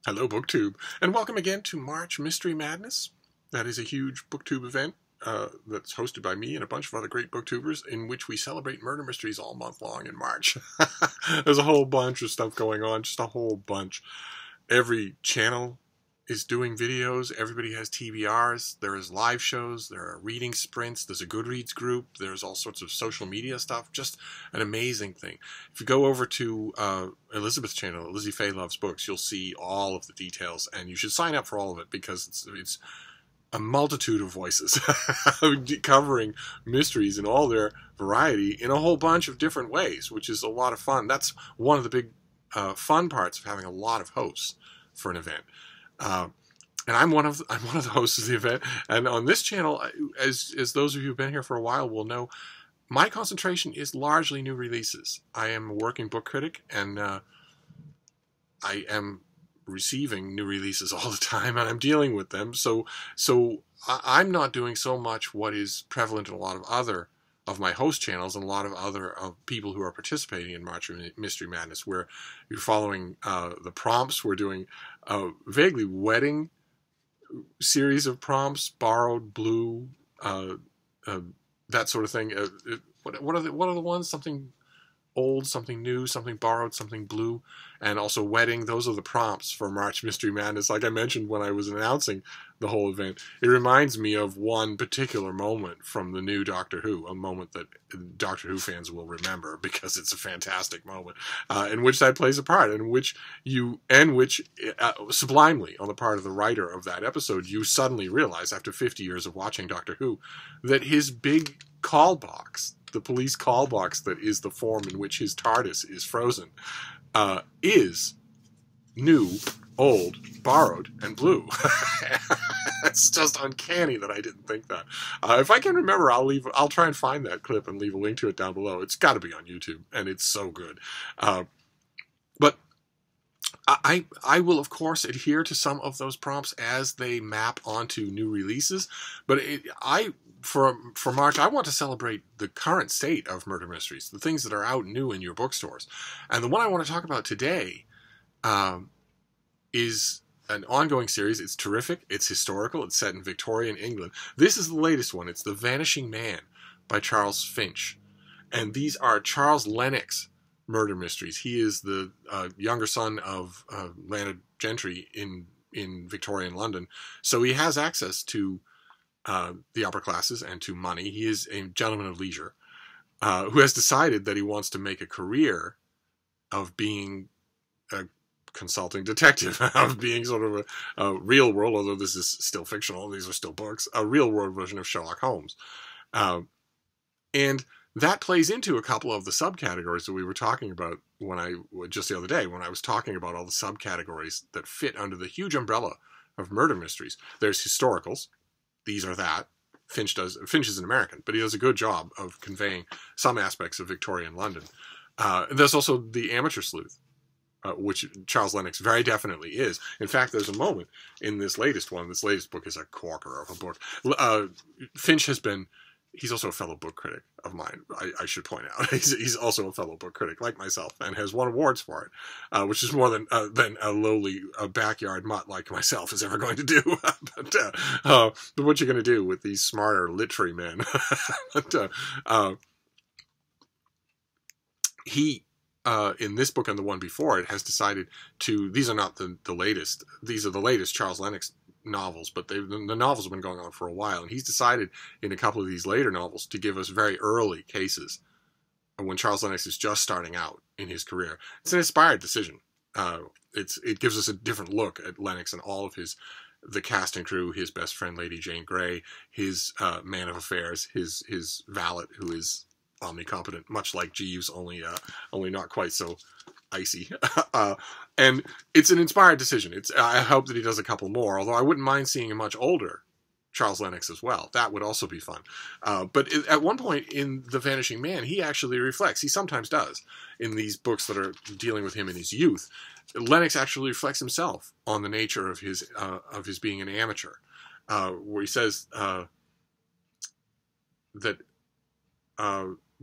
Hello, BookTube, and welcome again to March Mystery Madness. That is a huge BookTube event that's hosted by me and a bunch of other great BookTubers, in which we celebrate murder mysteries all month long in March. There's a whole bunch of stuff going on, just a whole bunch. Every channel is doing videos. Everybody has TBRs. There is live shows. There are reading sprints. There's a Goodreads group. There's all sorts of social media stuff. Just an amazing thing. If you go over to Elizabeth's channel, Lizzie Faye Loves Books, you'll see all of the details, and you should sign up for all of it because it's a multitude of voices covering mysteries in all their variety in a whole bunch of different ways, which is a lot of fun. That's one of the big fun parts of having a lot of hosts for an event. And I'm one of the hosts of the event. And on this channel, as those of you who've been here for a while will know, my concentration is largely new releases. I am a working book critic, and I am receiving new releases all the time, and I'm dealing with them. So I'm not doing so much what is prevalent in a lot of other of my host channels and a lot of other people who are participating in March Mystery Madness, where you're following the prompts. We're doing vaguely wedding series of prompts, borrowed, blue, that sort of thing. What are the ones? Something old, something new, something borrowed, something blue, and also wedding. Those are the prompts for March Mystery Madness. Like I mentioned when I was announcing the whole event, it reminds me of one particular moment from the new Doctor Who, a moment that Doctor Who fans will remember because it's a fantastic moment, in which that plays a part, in which sublimely on the part of the writer of that episode, you suddenly realize after 50 years of watching Doctor Who that his big call box, the police call box that is the form in which his TARDIS is frozen, is new, old, borrowed, and blue. It's just uncanny that I didn't think that. If I can remember, I'll try and find that clip and leave a link to it down below. It's got to be on YouTube, and it's so good. But I will, of course, adhere to some of those prompts as they map onto new releases. But for March, I want to celebrate the current state of murder mysteries, the things that are out new in your bookstores. And the one I want to talk about today is an ongoing series. It's terrific. It's historical. It's set in Victorian England. This is the latest one. It's The Vanishing Man by Charles Finch. And these are Charles Lennox murder mysteries. He is the younger son of landed gentry in Victorian London. So he has access to the upper classes and to money. He is a gentleman of leisure who has decided that he wants to make a career of being a consulting detective, of being sort of a real world, although this is still fictional, these are still books, a real world version of Sherlock Holmes. And that plays into a couple of the subcategories that we were talking about just the other day, when I was talking about all the subcategories that fit under the huge umbrella of murder mysteries. There's historicals. These are that. Finch is an American, but he does a good job of conveying some aspects of Victorian London. There's also the amateur sleuth, which Charles Lennox very definitely is. In fact, there's a moment in this latest one. This latest book is a corker of a book. Finch he's also a fellow book critic of mine, I should point out. He's also a fellow book critic, like myself, and has won awards for it, which is more than a lowly backyard mutt like myself is ever going to do. But what you're going to do with these smarter literary men? He, in this book and the one before it, has decided to, these are not the latest, these are the latest Charles Lennox novels, but the novels have been going on for a while, and he's decided in a couple of these later novels to give us very early cases when Charles Lennox is just starting out in his career. It's an inspired decision. It gives us a different look at Lennox and all of the cast and crew, his best friend Lady Jane Grey, his man of affairs, his valet, who is omnicompetent, much like Jeeves, only not quite so icy. And it's an inspired decision. I hope that he does a couple more, although I wouldn't mind seeing a much older Charles Lennox as well. That would also be fun. But at one point in The Vanishing Man, he actually reflects. He sometimes does in these books that are dealing with him in his youth. Lennox actually reflects himself on the nature of his being an amateur, where he says that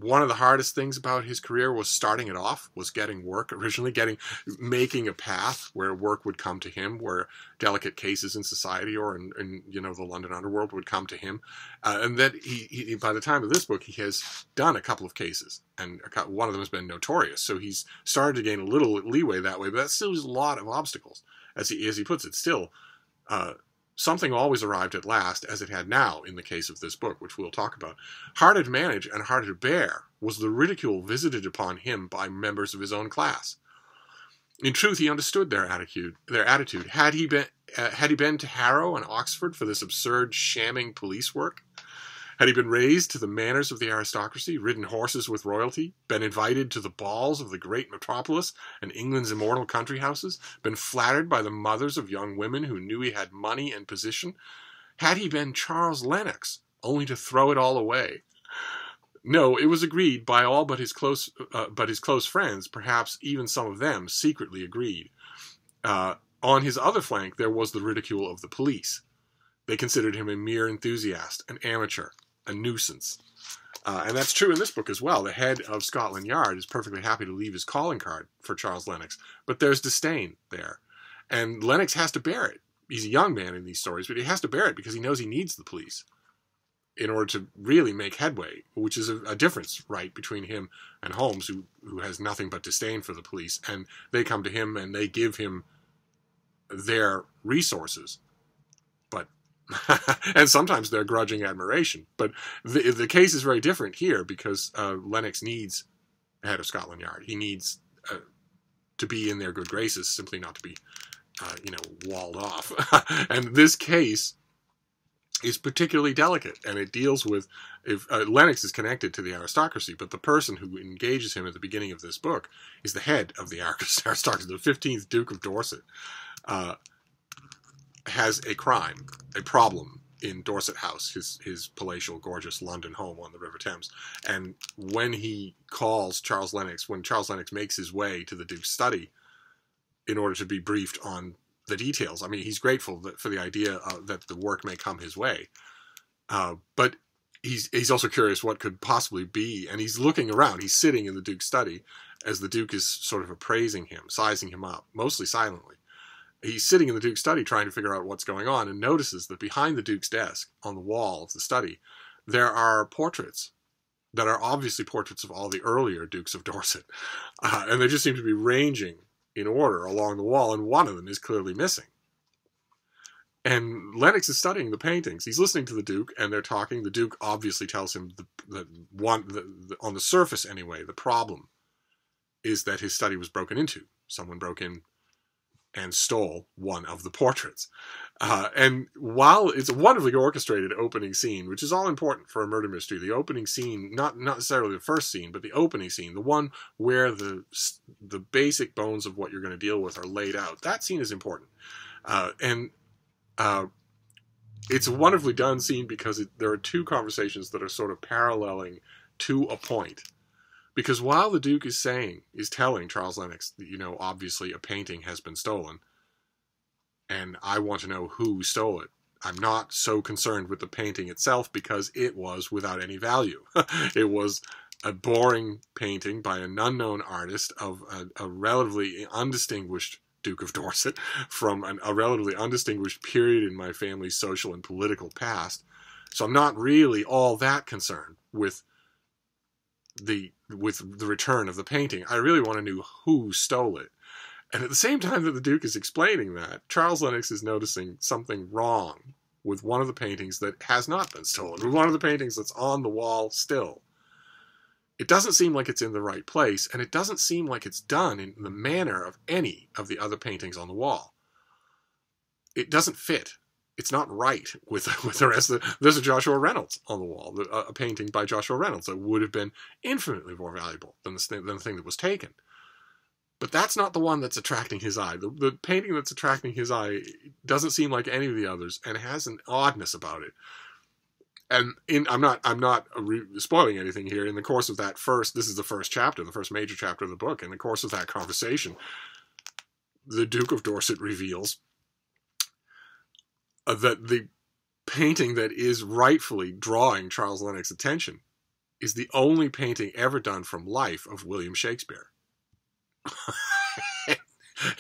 one of the hardest things about his career was starting it off, was getting work, originally making a path where work would come to him, where delicate cases in society or in the London underworld would come to him. And that he, by the time of this book, he has done a couple of cases, and one of them has been notorious. So he's started to gain a little leeway that way, but that still is a lot of obstacles. As he puts it, still, something always arrived at last, as it had now in the case of this book, which we'll talk about. Harder to manage and harder to bear was the ridicule visited upon him by members of his own class. In truth, he understood their attitude. Had he been to Harrow and Oxford for this absurd, shamming police work? Had he been raised to the manners of the aristocracy, ridden horses with royalty, been invited to the balls of the great metropolis and England's immortal country houses, been flattered by the mothers of young women who knew he had money and position? Had he been Charles Lennox, only to throw it all away? No, it was agreed by all but his close friends, perhaps even some of them secretly agreed. On his other flank, there was the ridicule of the police. They considered him a mere enthusiast, an amateur, a nuisance. And that's true in this book as well. The head of Scotland Yard is perfectly happy to leave his calling card for Charles Lennox, but there's disdain there. And Lennox has to bear it. He's a young man in these stories, but he has to bear it because he knows he needs the police in order to really make headway, which is a difference, right, between him and Holmes, who has nothing but disdain for the police. And they come to him and they give him their resources. But and sometimes they're grudging admiration. But the case is very different here because Lennox needs the head of Scotland Yard. He needs to be in their good graces, simply not to be, walled off. And this case is particularly delicate, and it deals with Lennox is connected to the aristocracy, but the person who engages him at the beginning of this book is the head of the aristocracy, the 15th Duke of Dorset. Has a problem in Dorset House, his palatial, gorgeous London home on the River Thames. And when he calls Charles Lennox, when Charles Lennox makes his way to the Duke's study in order to be briefed on the details, I mean, he's grateful for the idea that the work may come his way. But he's also curious what could possibly be, and he's looking around. He's sitting in the Duke's study as the Duke is sort of appraising him, sizing him up, mostly silently. He's sitting in the Duke's study trying to figure out what's going on and notices that behind the Duke's desk, on the wall of the study, there are portraits that are obviously portraits of all the earlier Dukes of Dorset. And they just seem to be ranging in order along the wall, and one of them is clearly missing. And Lennox is studying the paintings. He's listening to the Duke, and they're talking. The Duke obviously tells him, on the surface anyway, the problem is that his study was broken into. Someone broke in and stole one of the portraits. And while it's a wonderfully orchestrated opening scene, which is all important for a murder mystery, the opening scene, not necessarily the first scene, but the opening scene, the one where the basic bones of what you're going to deal with are laid out, that scene is important. It's a wonderfully done scene because there are two conversations that are sort of paralleling to a point. Because while the Duke is telling Charles Lennox, obviously a painting has been stolen, and I want to know who stole it. I'm not so concerned with the painting itself because it was without any value. It was a boring painting by an unknown artist of a relatively undistinguished Duke of Dorset from a relatively undistinguished period in my family's social and political past. So I'm not really all that concerned with the return of the painting. I really want to know who stole it. And at the same time that the Duke is explaining that, Charles Lennox is noticing something wrong with one of the paintings that has not been stolen, with one of the paintings that's on the wall still. It doesn't seem like it's in the right place, and it doesn't seem like it's done in the manner of any of the other paintings on the wall. It doesn't fit. It's not right with the rest of there's a Joshua Reynolds on the wall, a painting by Joshua Reynolds that would have been infinitely more valuable than the thing that was taken. But that's not the one that's attracting his eye. The painting that's attracting his eye doesn't seem like any of the others, and has an oddness about it. And I'm not spoiling anything here. In the course of this is the first chapter, the first major chapter of the book. In the course of that conversation, the Duke of Dorset reveals that the painting that is rightfully drawing Charles Lennox's attention is the only painting ever done from life of William Shakespeare.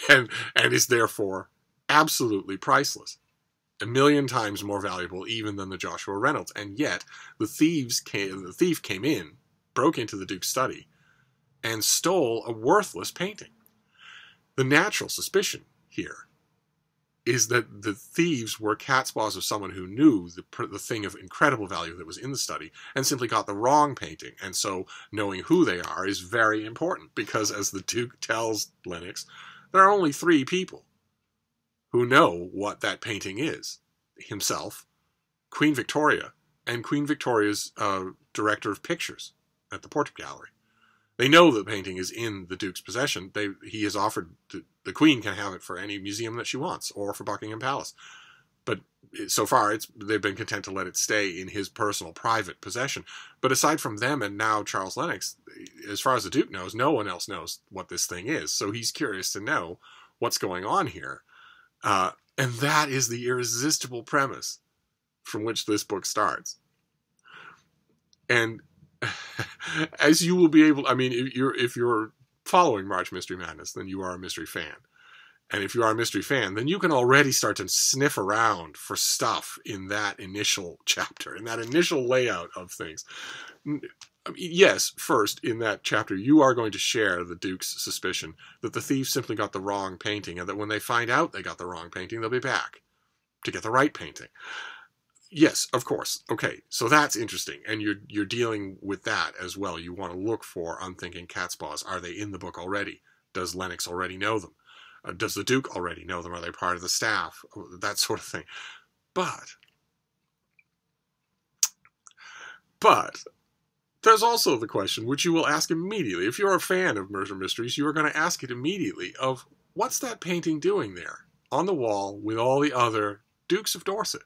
and is therefore absolutely priceless. 1,000,000 times more valuable even than the Joshua Reynolds. And yet the thief came in, broke into the Duke's study, and stole a worthless painting. The natural suspicion here is that the thieves were catspaws of someone who knew the thing of incredible value that was in the study and simply got the wrong painting. And so knowing who they are is very important, because as the Duke tells Lennox, there are only 3 people who know what that painting is: himself, Queen Victoria, and Queen Victoria's director of pictures at the Portrait Gallery. They know the painting is in the Duke's possession. He has offered the Queen can have it for any museum that she wants, or for Buckingham Palace. But so far, they've been content to let it stay in his personal, private possession. But aside from them and now Charles Lennox, as far as the Duke knows, no one else knows what this thing is. So he's curious to know what's going on here. And that is the irresistible premise from which this book starts. And as you will be able, I mean, if you're following March Mystery Madness, then you are a mystery fan. And if you are a mystery fan, then you can already start to sniff around for stuff in that initial chapter, in that initial layout of things. I mean, yes, first, in that chapter, you are going to share the Duke's suspicion that the thieves simply got the wrong painting, and that when they find out they got the wrong painting, they'll be back to get the right painting. Yes, of course. Okay, so that's interesting, and you're dealing with that as well. You want to look for unthinking catspaws. Are they in the book already? Does Lennox already know them? Does the Duke already know them? Are they part of the staff? That sort of thing. But there's also the question, which you will ask immediately. If you're a fan of murder mysteries, you are going to ask it immediately of, what's that painting doing there on the wall with all the other Dukes of Dorset?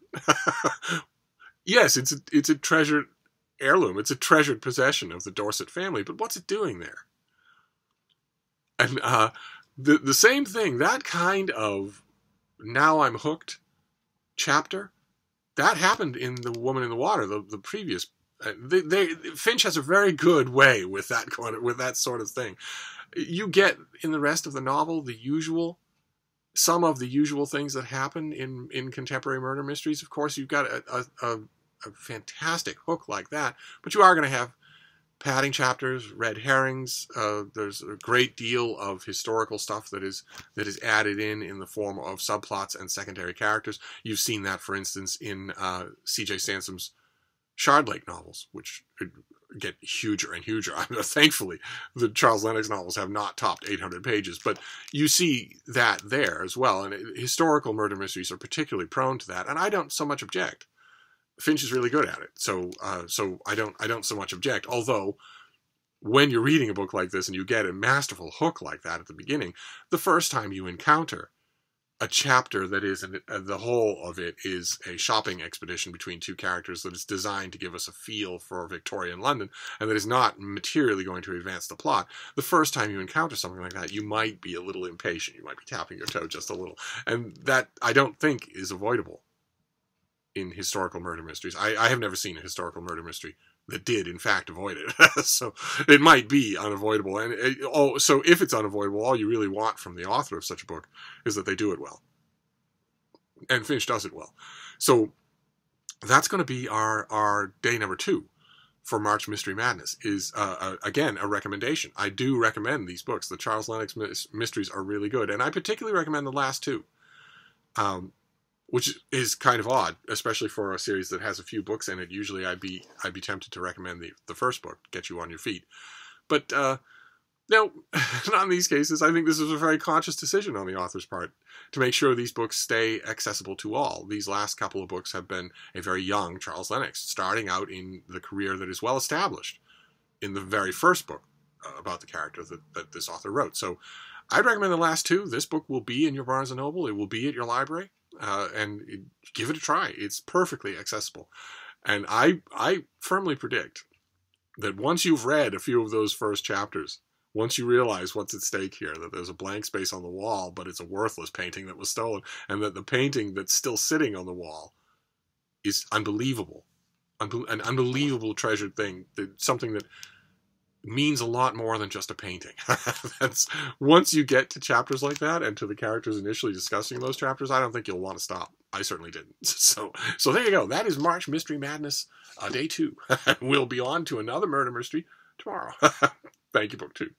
Yes, it's a treasured heirloom. It's a treasured possession of the Dorset family, but what's it doing there? And the same thing, that kind of now I'm hooked chapter, that happened in The Woman in the Water, the previous. Finch has a very good way with that sort of thing. You get in the rest of the novel some of the usual things that happen in contemporary murder mysteries. Of course, you've got a fantastic hook like that, but you are going to have padding chapters, red herrings. There's a great deal of historical stuff that is added in the form of subplots and secondary characters. You've seen that, for instance, in C.J. Sansom's Shardlake novels, which get huger and huger. Thankfully, the Charles Lennox novels have not topped 800 pages, but you see that there as well. And historical murder mysteries are particularly prone to that, and I don't so much object. Finch is really good at it, so I don't so much object. Although, when you're reading a book like this and you get a masterful hook like that at the beginning, the first time you encounter a chapter that is, the whole of it is a shopping expedition between 2 characters that is designed to give us a feel for Victorian London, and that is not materially going to advance the plot. The first time you encounter something like that, you might be a little impatient. You might be tapping your toe just a little. And that, I don't think, is avoidable in historical murder mysteries. I have never seen a historical murder mystery that did, in fact, avoid it. So it might be unavoidable. And so if it's unavoidable, all you really want from the author of such a book is that they do it well. And Finch does it well. So that's going to be our day number 2 for March Mystery Madness, is, again, a recommendation. I do recommend these books. The Charles Lennox mysteries are really good. And I particularly recommend the last 2. Which is kind of odd, especially for a series that has a few books in it. Usually I'd be tempted to recommend the first book, Get You on Your Feet. But no, not in these cases. I think this is a very conscious decision on the author's part to make sure these books stay accessible to all. These last couple of books have been a very young Charles Lennox, starting out in the career that is well established in the very first book about the character that this author wrote. So I'd recommend the last 2. This book will be in your Barnes & Noble. It will be at your library. And give it a try. It's perfectly accessible. And I firmly predict that once you've read a few of those first chapters, once you realize what's at stake here, that there's a blank space on the wall, but it's a worthless painting that was stolen, and that the painting that's still sitting on the wall is unbelievable an unbelievable treasured thing, something that means a lot more than just a painting. That's once you get to chapters like that and to the characters initially discussing those chapters, I don't think you'll want to stop. I certainly didn't. So there you go. That is March Mystery Madness, day 2. We'll be on to another murder mystery tomorrow. Thank you, BookTube.